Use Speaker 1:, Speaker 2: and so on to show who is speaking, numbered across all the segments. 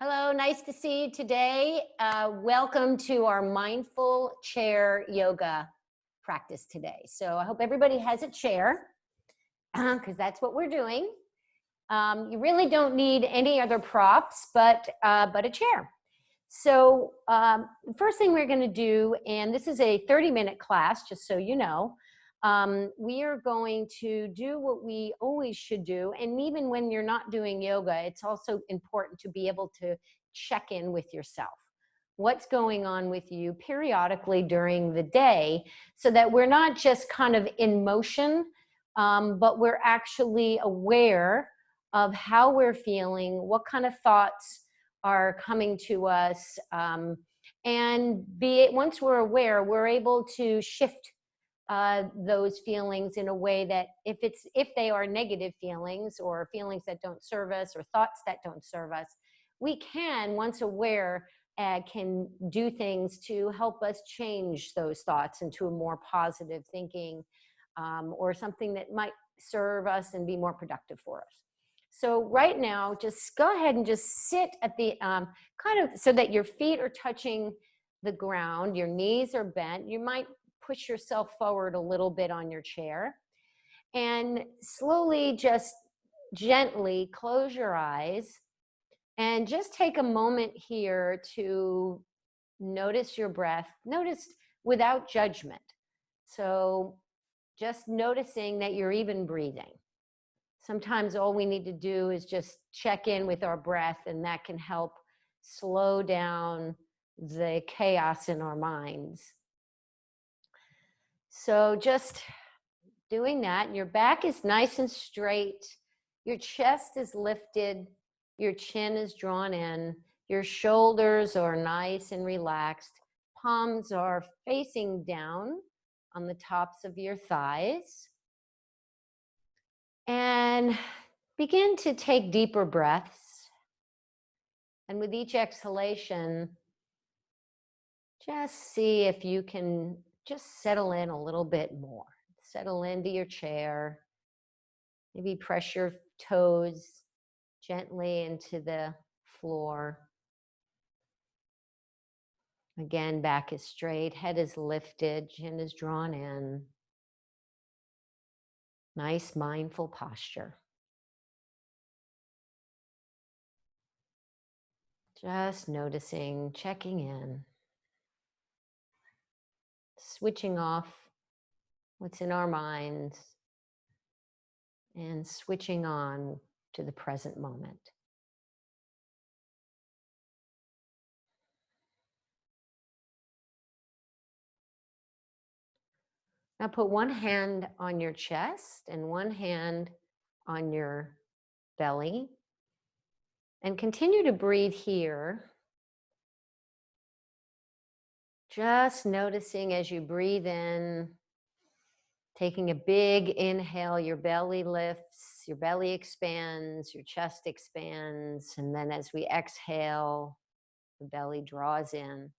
Speaker 1: Hello, nice to see you today. Welcome to our mindful chair yoga practice today. So I hope everybody has a chair because that's what we're doing. You really don't need any other props but a chair. So the first thing we're going to do, and this is a 30-minute class, just so you know, we are going to do what we always should do. And even when you're not doing yoga, it's also important to be able to check in with yourself. What's going on with you periodically during the day so that we're not just kind of in motion, but we're actually aware of how we're feeling, what kind of thoughts are coming to us. And once we're aware, we're able to shift those feelings in a way that if they are negative feelings or feelings that don't serve us or thoughts that don't serve us, we can, once aware, can do things to help us change those thoughts into a more positive thinking or something that might serve us and be more productive for us. So right now, just go ahead and just sit at the kind of so that your feet are touching the ground, your knees are bent. You might push yourself forward a little bit on your chair and slowly, just gently close your eyes and just take a moment here to notice your breath, notice without judgment. So just noticing that you're even breathing. Sometimes all we need to do is just check in with our breath, and that can help slow down the chaos in our minds. So just doing that, your back is nice and straight, your chest is lifted, your chin is drawn in, your shoulders are nice and relaxed, palms are facing down on the tops of your thighs. And begin to take deeper breaths. And with each exhalation, just see if you can just settle in a little bit more. Settle into your chair. Maybe press your toes gently into the floor. Again, back is straight, head is lifted, chin is drawn in. Nice mindful posture. Just noticing, checking in, switching off what's in our minds and switching on to the present moment. Now put one hand on your chest and one hand on your belly and continue to breathe here. Just noticing as you breathe in, taking a big inhale, your belly lifts, your belly expands, your chest expands, and then as we exhale, the belly draws in.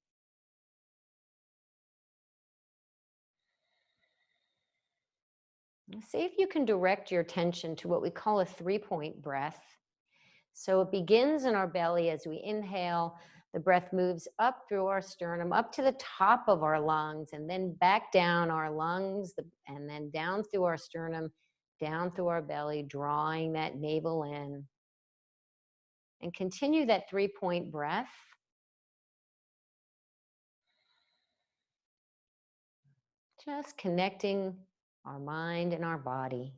Speaker 1: See if you can direct your attention to what we call a three-point breath. So it begins in our belly as we inhale. The breath moves up through our sternum, up to the top of our lungs, and then back down our lungs, and then down through our sternum, down through our belly, drawing that navel in. And continue that three-point breath. Just connecting our mind and our body.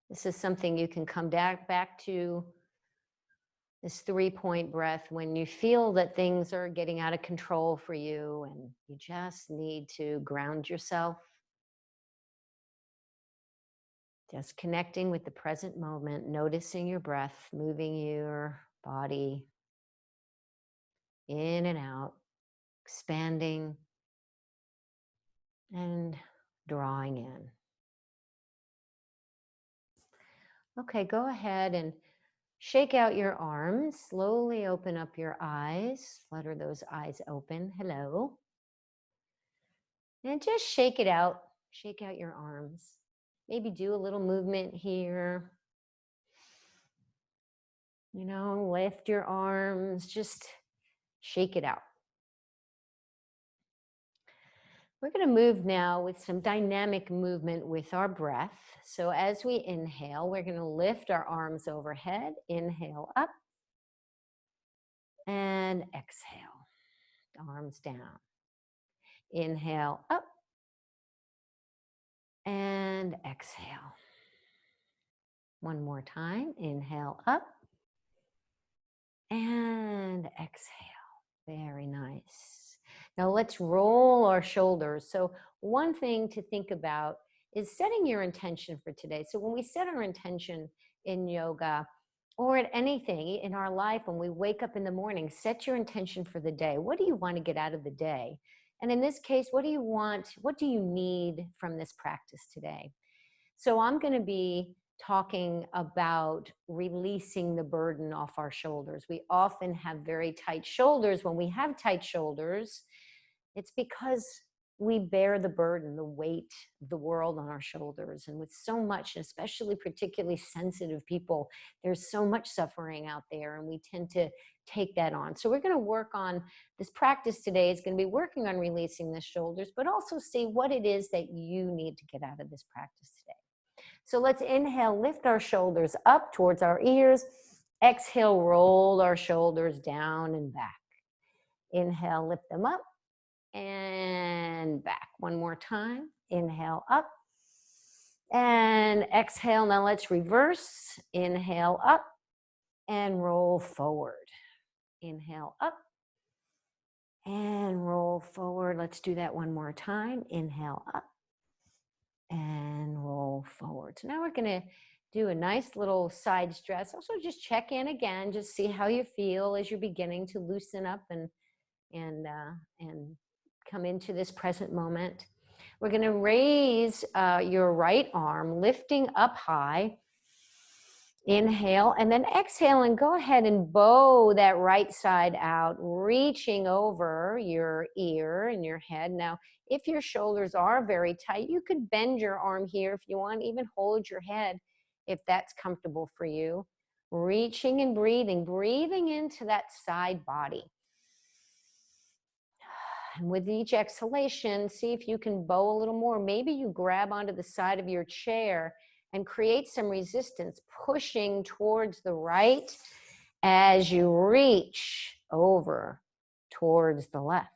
Speaker 1: This is something you can come back to, this three-point breath, when you feel that things are getting out of control for you and you just need to ground yourself. Just connecting with the present moment, noticing your breath, moving your body in and out, expanding and drawing in. Okay, go ahead and shake out your arms. Slowly open up your eyes. Flutter those eyes open. Hello. And just shake it out. Shake out your arms. Maybe do a little movement here. You know, lift your arms, just shake it out. We're going to move now with some dynamic movement with our breath. So as we inhale, we're going to lift our arms overhead. Inhale up and exhale. Arms down. Inhale up and exhale. One more time. Inhale up and exhale. Very nice. Now let's roll our shoulders. So one thing to think about is setting your intention for today. So when we set our intention in yoga or at anything in our life, when we wake up in the morning, set your intention for the day. What do you want to get out of the day? And in this case, what do you want? What do you need from this practice today? So I'm going to be talking about releasing the burden off our shoulders. We often have very tight shoulders. When we have tight shoulders, it's because we bear the burden, the weight of the world on our shoulders. And with so much, especially particularly sensitive people, there's so much suffering out there, and we tend to take that on. So we're going to work on this practice today. Is going to be working on releasing the shoulders, but also see what it is that you need to get out of this practice today. So let's inhale, lift our shoulders up towards our ears. Exhale, roll our shoulders down and back. Inhale, lift them up and back. One more time. Inhale up and exhale. Now let's reverse. Inhale up and roll forward. Inhale up and roll forward. Let's do that one more time. Inhale up and roll forward. So now we're going to do a nice little side stretch. Also just check in again, just see how you feel as you're beginning to loosen up and come into this present moment. We're going to raise your right arm, lifting up high. Inhale, and then exhale, and go ahead and bow that right side out, reaching over your ear and your head. Now, if your shoulders are very tight, you could bend your arm here if you want, even hold your head if that's comfortable for you. Reaching and breathing into that side body. And with each exhalation, see if you can bow a little more. Maybe you grab onto the side of your chair and create some resistance, pushing towards the right as you reach over towards the left.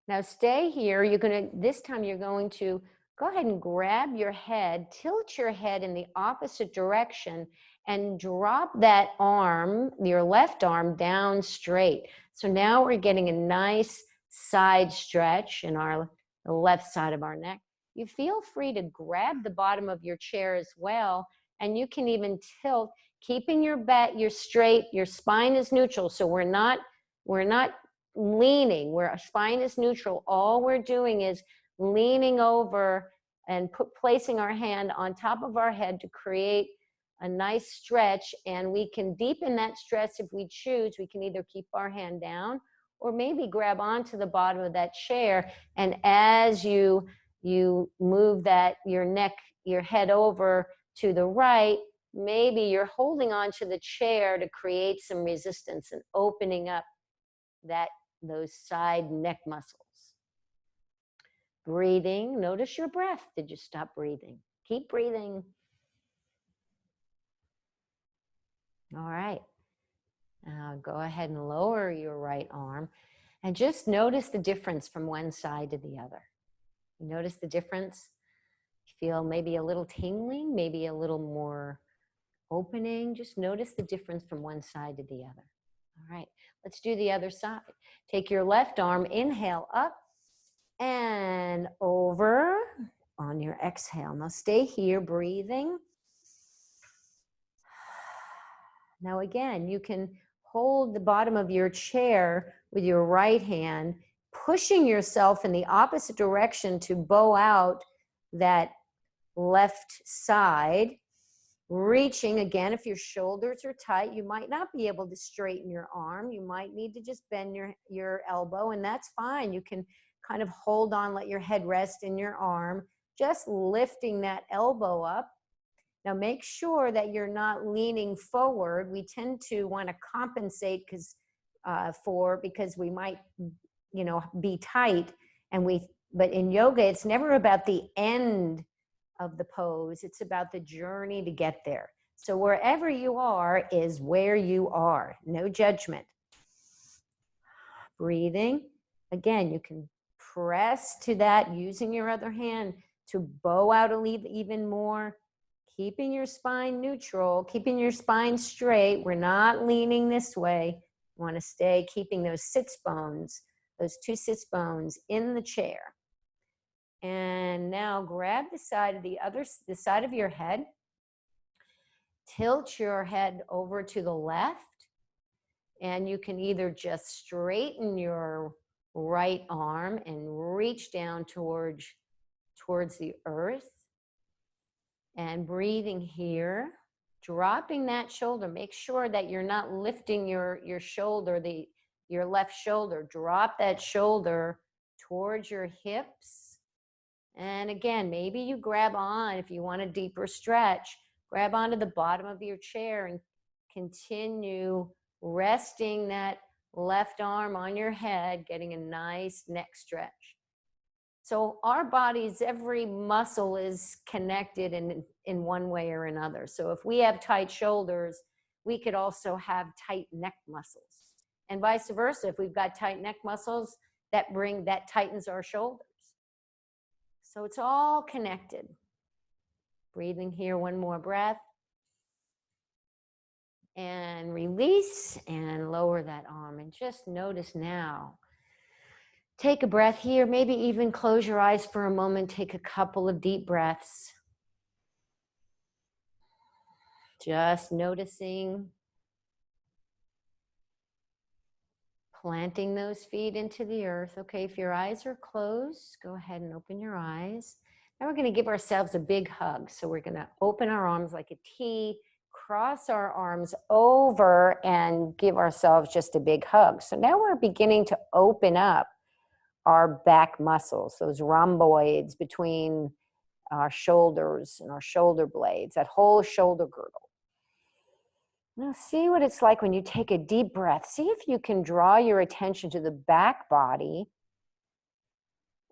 Speaker 1: Now stay here. This time you're going to go ahead and grab your head, tilt your head in the opposite direction, and drop that arm, your left arm, down straight. So now we're getting a nice side stretch in the left side of our neck. You feel free to grab the bottom of your chair as well, and you can even tilt, keeping your back, you're straight, your spine is neutral. So we're not leaning, our spine is neutral. All we're doing is leaning over and placing our hand on top of our head to create a nice stretch, and we can deepen that stretch if we choose. We can either keep our hand down or maybe grab onto the bottom of that chair, and as you move your head over to the right, maybe you're holding onto the chair to create some resistance and opening up those side neck muscles. Breathing, notice your breath. Did you stop breathing? Keep breathing. All right. Now go ahead and lower your right arm and just notice the difference from one side to the other. You notice the difference? You feel maybe a little tingling, maybe a little more opening. Just notice the difference from one side to the other. All right, let's do the other side. Take your left arm, inhale up and over on your exhale. Now stay here breathing. Now again, you can hold the bottom of your chair with your right hand, pushing yourself in the opposite direction to bow out that left side, reaching again. If your shoulders are tight, you might not be able to straighten your arm. You might need to just bend your elbow, and that's fine. You can kind of hold on, let your head rest in your arm, just lifting that elbow up. Now make sure that you're not leaning forward. We tend to want to compensate because we might, be tight, but in yoga, it's never about the end of the pose. It's about the journey to get there. So wherever you are is where you are. No judgment. Breathing. Again, you can press to that using your other hand to bow out even more, keeping your spine neutral, keeping your spine straight. We're not leaning this way. You want to stay keeping those sits bones, those two sits bones in the chair. And now grab the side of your head. Tilt your head over to the left. And you can either just straighten your right arm and reach down towards the earth. And breathing here, dropping that shoulder. Make sure that you're not lifting your shoulder, your left shoulder. Drop that shoulder towards your hips. And again, maybe you grab on, if you want a deeper stretch, grab onto the bottom of your chair and continue resting that left arm on your head, getting a nice neck stretch. So our bodies, every muscle is connected in one way or another. So if we have tight shoulders, we could also have tight neck muscles. And vice versa, if we've got tight neck muscles, that tightens our shoulders. So it's all connected. Breathing here, one more breath. And release and lower that arm. And just notice now. Take a breath here. Maybe even close your eyes for a moment. Take a couple of deep breaths. Just noticing. Planting those feet into the earth. Okay, if your eyes are closed, go ahead and open your eyes. Now we're going to give ourselves a big hug. So we're going to open our arms like a T, cross our arms over, and give ourselves just a big hug. So now we're beginning to open up our back muscles, those rhomboids between our shoulders and our shoulder blades, that whole shoulder girdle. Now see what it's like when you take a deep breath. See if you can draw your attention to the back body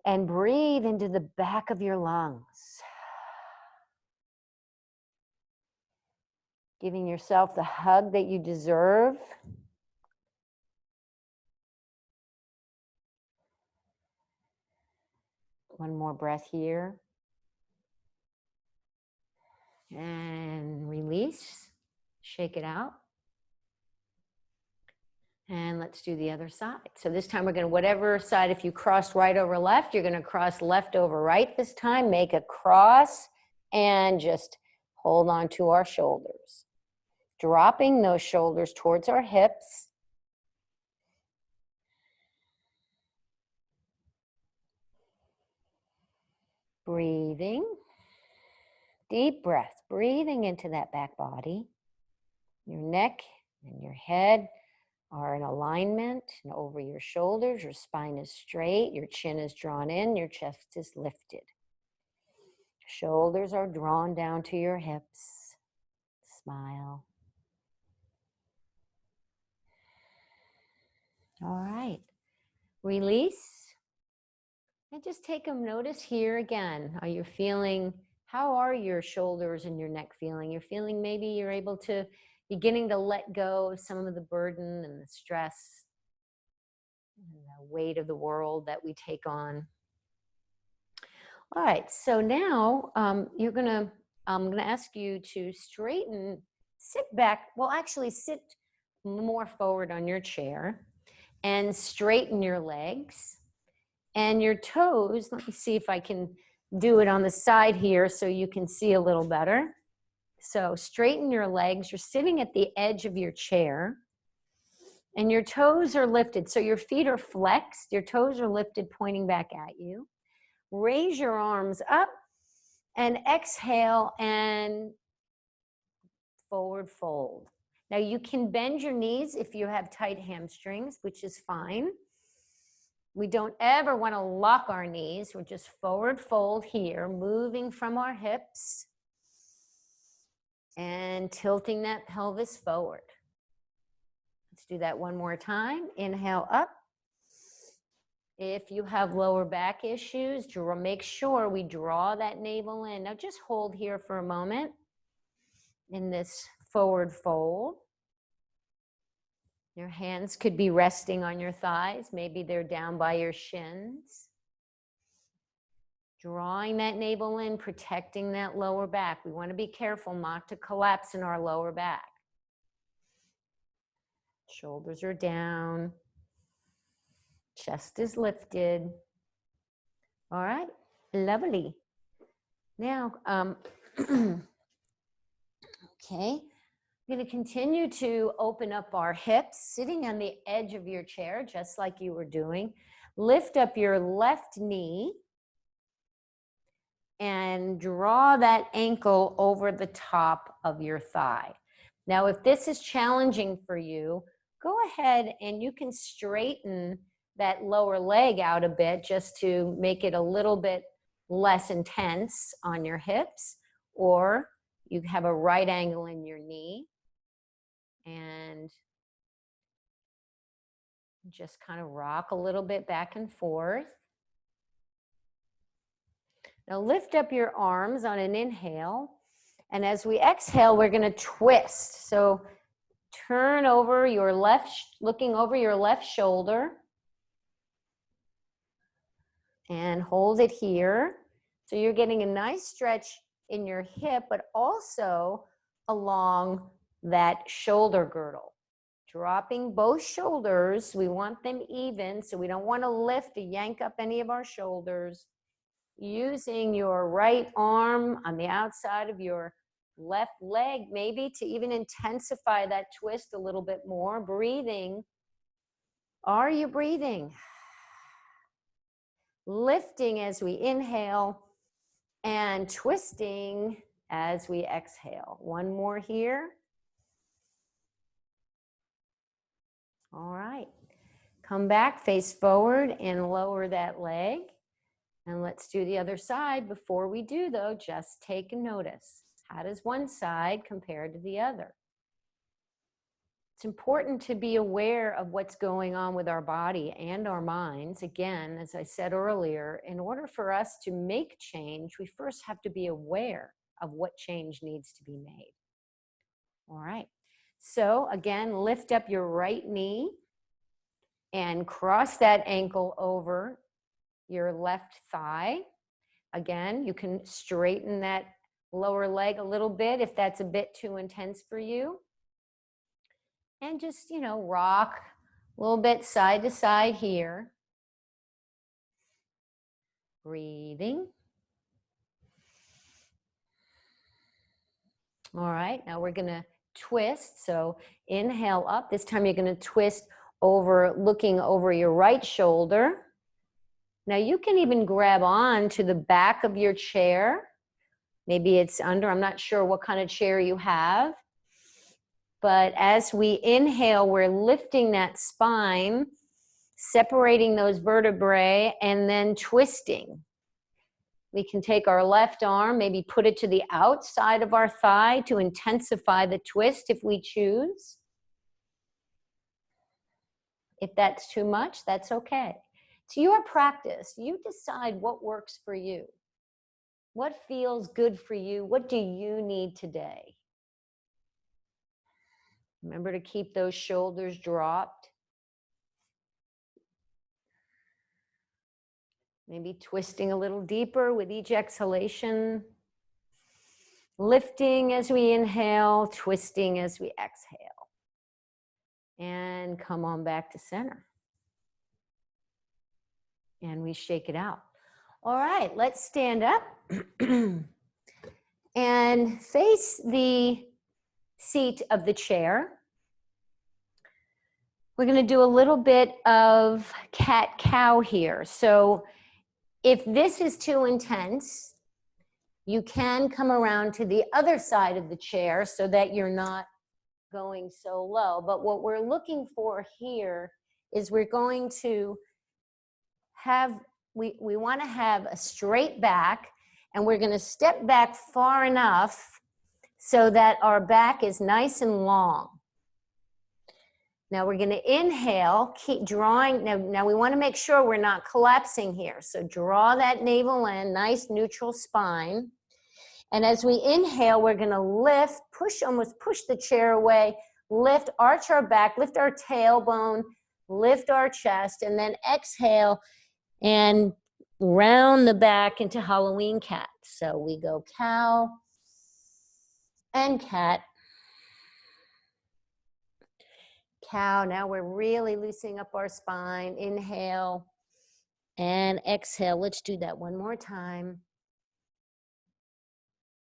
Speaker 1: and breathe into the back of your lungs. Giving yourself the hug that you deserve. One more breath here. And release. Shake it out. And let's do the other side. So this time we're going to, whatever side, if you crossed right over left, you're going to cross left over right this time. Make a cross and just hold on to our shoulders. Dropping those shoulders towards our hips. Breathing. Deep breath. Breathing into that back body. Your neck and your head are in alignment and over your shoulders. Your spine is straight. Your chin is drawn in. Your chest is lifted. Shoulders are drawn down to your hips. Smile. All right. Release. And just take a notice here again. Are you feeling, how are your shoulders and your neck feeling? You're feeling maybe you're able to, beginning to let go of some of the burden and the stress and the weight of the world that we take on. All right, so now I'm gonna ask you to straighten, sit back, well actually sit more forward on your chair and straighten your legs and your toes. Let me see if I can do it on the side here so you can see a little better. So straighten your legs. You're sitting at the edge of your chair and your toes are lifted. So your feet are flexed. Your toes are lifted, pointing back at you. Raise your arms up and exhale and forward fold. Now you can bend your knees if you have tight hamstrings, which is fine. We don't ever want to lock our knees. We're just forward fold here, moving from our hips and tilting that pelvis forward. Let's do that one more time. Inhale up. If you have lower back issues, make sure we draw that navel in. Now just hold here for a moment in this forward fold. Your hands could be resting on your thighs. Maybe they're down by your shins. Drawing that navel in, protecting that lower back. We want to be careful not to collapse in our lower back. Shoulders are down. Chest is lifted. All right, lovely. Now, okay, I'm going to continue to open up our hips, sitting on the edge of your chair, just like you were doing. Lift up your left knee and draw that ankle over the top of your thigh. Now, if this is challenging for you, go ahead and you can straighten that lower leg out a bit just to make it a little bit less intense on your hips, or you have a right angle in your knee and just kind of rock a little bit back and forth. Now lift up your arms on an inhale, and as we exhale, we're going to twist. So turn over your left, looking over your left shoulder, and hold it here. So you're getting a nice stretch in your hip, but also along that shoulder girdle. Dropping both shoulders, we want them even, so we don't want to lift to yank up any of our shoulders. Using your right arm on the outside of your left leg, maybe to even intensify that twist a little bit more. Breathing. Are you breathing? Lifting as we inhale and twisting as we exhale. One more here. All right. Come back, face forward, and lower that leg. And let's do the other side. Before we do, though, just take a notice. How does one side compare to the other? It's important to be aware of what's going on with our body and our minds. Again, as I said earlier, in order for us to make change, we first have to be aware of what change needs to be made. All right. So again, lift up your right knee and cross that ankle over your left thigh. Again, you can straighten that lower leg a little bit if that's a bit too intense for you. And just, rock a little bit side to side here. Breathing. All right, now we're going to twist. So inhale up. This time you're going to twist over, looking over your right shoulder. Now you can even grab on to the back of your chair. Maybe it's under, I'm not sure what kind of chair you have. But as we inhale, we're lifting that spine, separating those vertebrae, and then twisting. We can take our left arm, maybe put it to the outside of our thigh to intensify the twist if we choose. If that's too much, that's okay. It's your practice. You decide what works for you. What feels good for you? What do you need today? Remember to keep those shoulders dropped. Maybe twisting a little deeper with each exhalation. Lifting as we inhale, twisting as we exhale. And come on back to center. And we shake it out. All right, let's stand up and face the seat of the chair. We're going to do a little bit of cat-cow here. So if this is too intense, You can come around to the other side of the chair so that you're not going so low. But what we're looking for here is we're going to have, we want to have a straight back, and we're going to step back far enough so that our back is nice and long. Now we're going to inhale, keep drawing. Now we want to make sure we're not collapsing here. So draw that navel in, nice neutral spine. And as we inhale, we're going to lift, push, almost push the chair away, lift, arch our back, lift our tailbone, lift our chest, and then exhale and round the back into Halloween cat. So we go cow and cat. Cow. Now we're really loosening up our spine. Inhale and exhale. Let's do that one more time.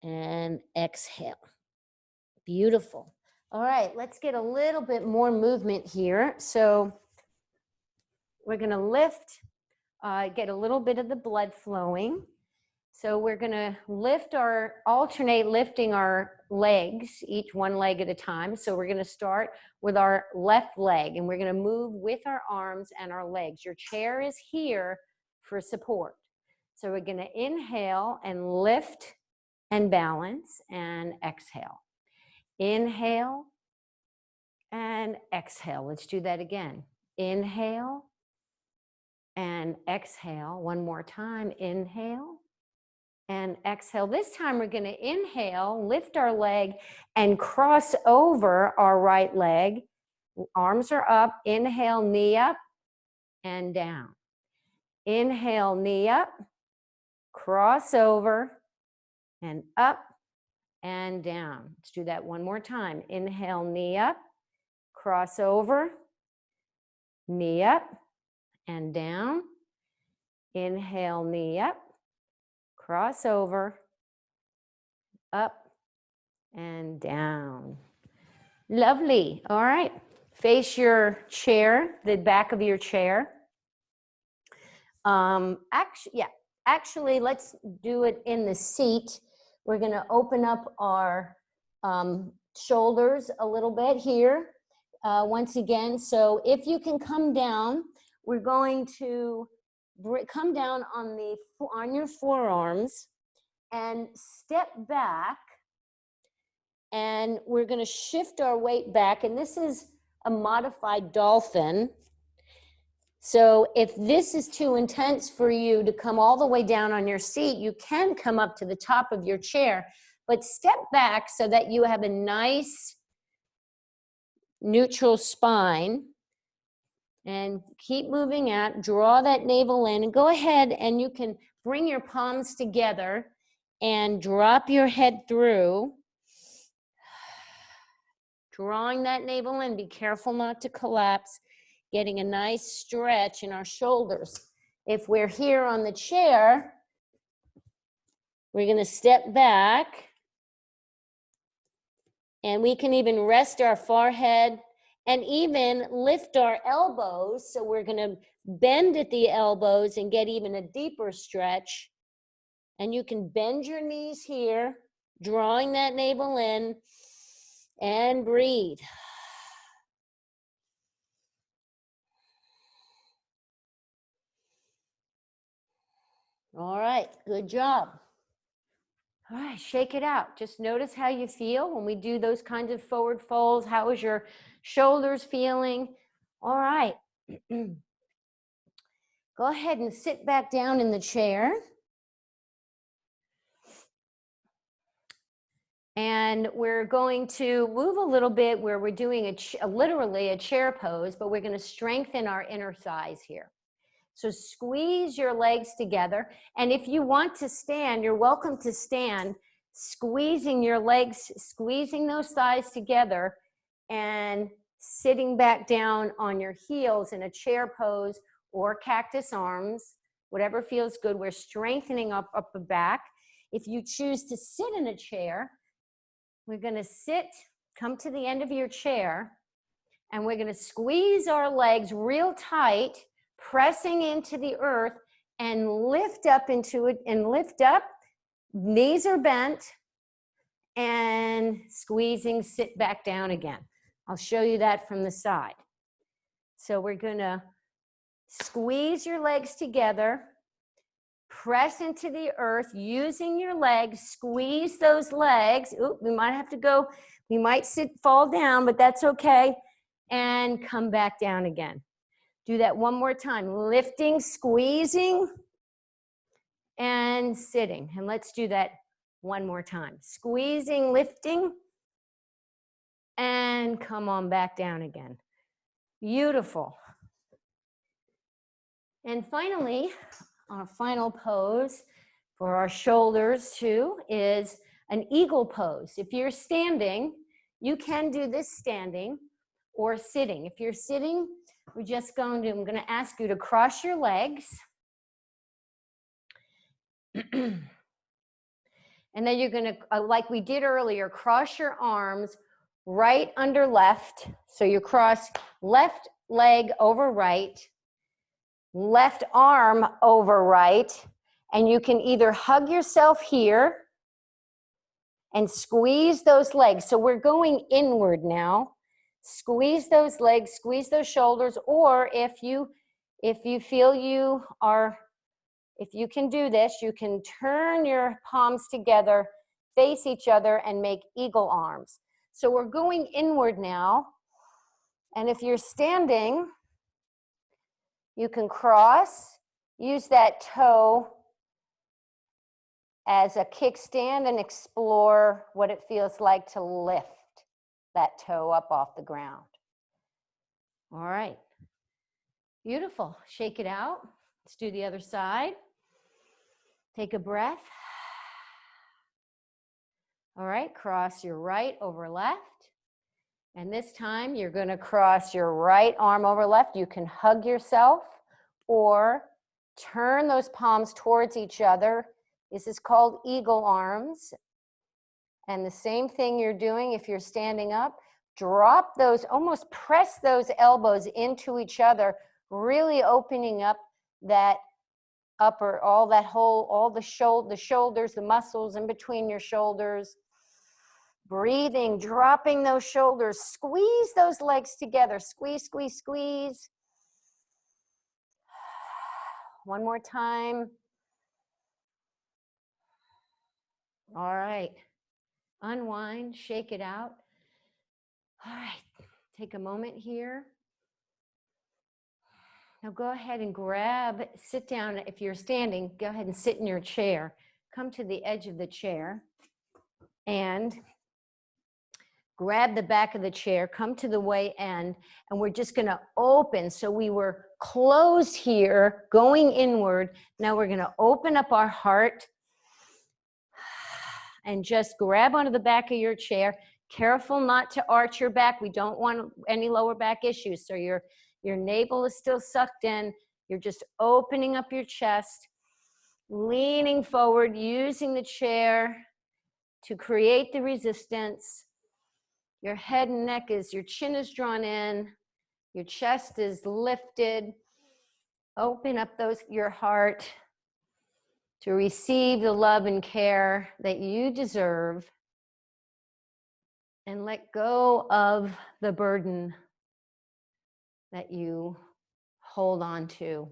Speaker 1: And exhale. Beautiful. All right, let's get a little bit more movement here. So we're going to lift, get a little bit of the blood flowing. So we're going to alternate lifting our legs, each one leg at a time. So we're going to start with our left leg, and we're going to move with our arms and our legs. Your chair is here for support. So we're going to inhale and lift and balance and exhale. Inhale and exhale. Let's do that again. Inhale and exhale. One more time. Inhale and exhale. This time we're going to inhale, lift our leg, and cross over our right leg. Arms are up. Inhale, knee up and down. Inhale, knee up, cross over and up and down. Let's do that one more time. Inhale, knee up, cross over, knee up and down. Inhale, knee up, cross over, up and down. Lovely. All right. Face your chair, the back of your chair. Actually, let's do it in the seat. We're going to open up our shoulders a little bit here once again. So if you can come down, we're going to come down on your forearms and step back, and we're going to shift our weight back, and this is a modified dolphin. So if this is too intense for you to come all the way down on your seat, you can come up to the top of your chair, but step back so that you have a nice neutral spine. And keep moving out, draw that navel in, and go ahead and you can bring your palms together and drop your head through. Drawing that navel in, be careful not to collapse, getting a nice stretch in our shoulders. If we're here on the chair, we're going to step back, and we can even rest our forehead and even lift our elbows. So we're going to bend at the elbows and get even a deeper stretch. And you can bend your knees here, drawing that navel in, and breathe. All right, good job. All right, shake it out. Just notice how you feel when we do those kinds of forward folds. How is your shoulders feeling? All right. Go ahead and sit back down in the chair. And we're going to move a little bit where we're doing literally a chair pose, but we're going to strengthen our inner thighs here. So squeeze your legs together. And if you want to stand, you're welcome to stand, squeezing your legs, squeezing those thighs together and sitting back down on your heels in a chair pose or cactus arms, whatever feels good. We're strengthening up the back. If you choose to sit in a chair, we're going to sit, come to the end of your chair, and we're going to squeeze our legs real tight, pressing into the earth, and lift up into it, and lift up knees are bent, and squeezing, sit back down again. I'll show you that from the side. So we're gonna squeeze your legs together, press into the earth using your legs, squeeze those legs. Oop, we might have to go, we might fall down, but that's okay. And come back down again. Do that one more time. Lifting, squeezing, and sitting. And let's do that one more time. Squeezing, lifting, and come on back down again. Beautiful. And finally, our final pose for our shoulders too is an eagle pose. If you're standing, you can do this standing or sitting. If you're sitting, I'm going to ask you to cross your legs. And then you're going to, like we did earlier, cross your arms right under left. So you cross left leg over right, left arm over right, and you can either hug yourself here and squeeze those legs. So we're going inward now. Squeeze those legs, squeeze those shoulders, or if you feel if you can do this, you can turn your palms together, face each other, and make eagle arms. So we're going inward now. And if you're standing, you can cross, use that toe as a kickstand and explore what it feels like to lift that toe up off the ground. All right. Beautiful. Shake it out. Let's do the other side. Take a breath. All right, cross your right over left. And this time you're going to cross your right arm over left. You can hug yourself or turn those palms towards each other. This is called eagle arms. And the same thing you're doing if you're standing up. Drop those, almost press those elbows into each other, really opening up that upper, all the shoulders, the muscles in between your shoulders. Breathing, dropping those shoulders, squeeze those legs together, squeeze, squeeze, squeeze. One more time. All right, unwind, shake it out. All right, take a moment here. Now go ahead and sit down. If you're standing, go ahead and sit in your chair. Come to the edge of the chair and grab the back of the chair, come to the way end, and we're just going to open. So we were closed here, going inward. Now we're going to open up our heart and just grab onto the back of your chair. Careful not to arch your back. We don't want any lower back issues. So your navel is still sucked in. You're just opening up your chest, leaning forward, using the chair to create the resistance. Your head and neck your chin is drawn in, your chest is lifted. Open up your heart to receive the love and care that you deserve, and let go of the burden that you hold on to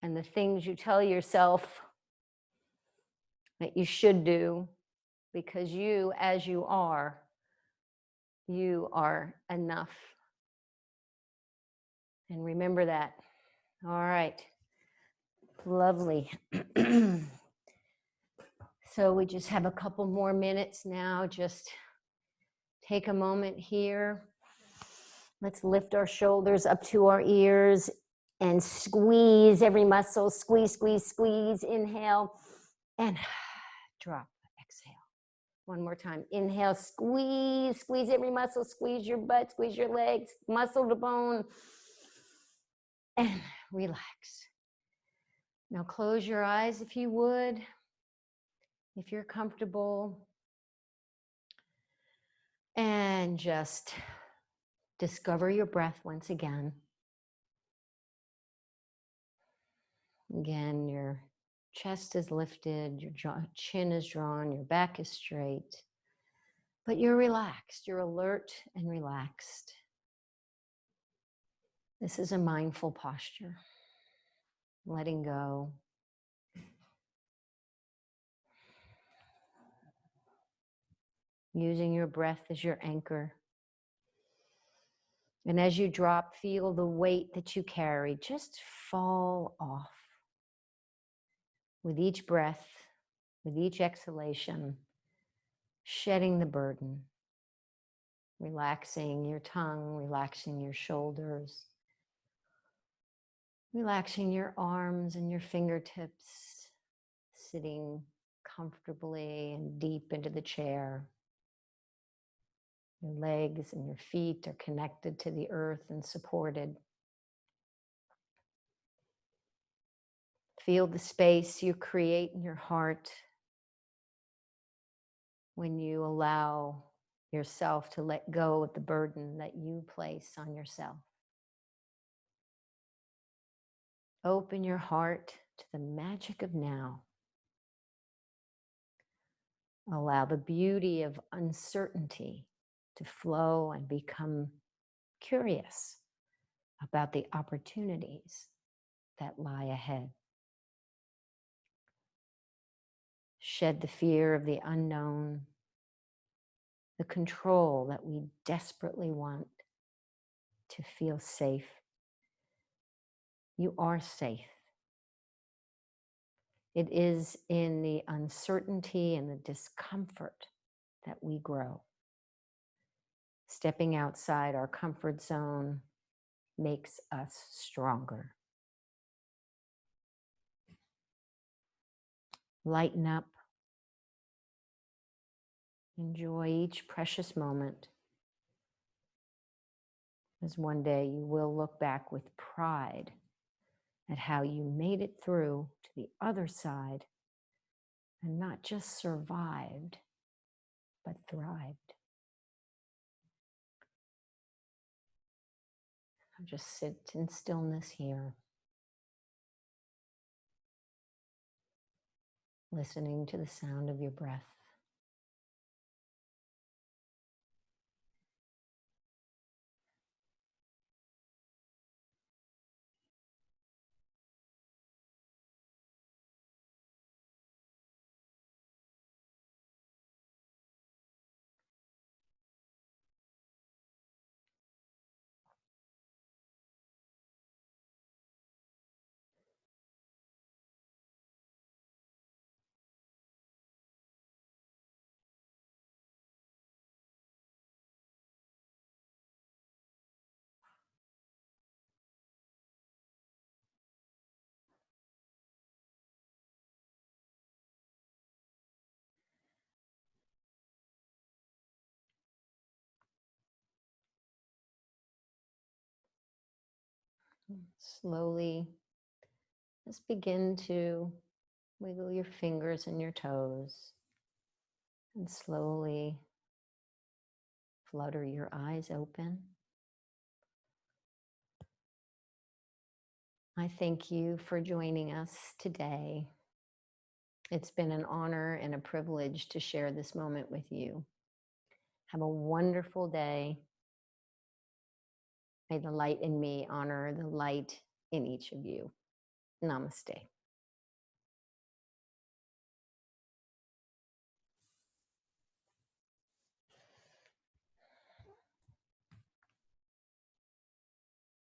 Speaker 1: and the things you tell yourself that you should do, because you, as you are enough. And remember that. All right. Lovely. So we just have a couple more minutes now. Just take a moment here. Let's lift our shoulders up to our ears and squeeze every muscle. Squeeze, squeeze, squeeze. Inhale and drop. Exhale. One more time. Inhale, squeeze, squeeze every muscle. Squeeze your butt, squeeze your legs, muscle to bone. And relax. Now close your eyes if you would, if you're comfortable. And just discover your breath once again. Again, you're chest is lifted, your chin is drawn, your back is straight, but you're relaxed, you're alert and relaxed. This is a mindful posture, letting go. Using your breath as your anchor. And as you drop, feel the weight that you carry just fall off. With each breath, with each exhalation, shedding the burden. Relaxing your tongue, relaxing your shoulders, relaxing your arms and your fingertips, sitting comfortably and deep into the chair. Your legs and your feet are connected to the earth and supported. Feel the space you create in your heart when you allow yourself to let go of the burden that you place on yourself. Open your heart to the magic of now. Allow the beauty of uncertainty to flow and become curious about the opportunities that lie ahead. Shed the fear of the unknown, the control that we desperately want to feel safe. You are safe. It is in the uncertainty and the discomfort that we grow. Stepping outside our comfort zone makes us stronger. Lighten up. Enjoy each precious moment, as one day you will look back with pride at how you made it through to the other side and not just survived, but thrived. I'll just sit in stillness here, listening to the sound of your breath. Slowly, just begin to wiggle your fingers and your toes, and slowly flutter your eyes open. I thank you for joining us today. It's been an honor and a privilege to share this moment with you. Have a wonderful day. May the light in me honor the light in each of you. Namaste.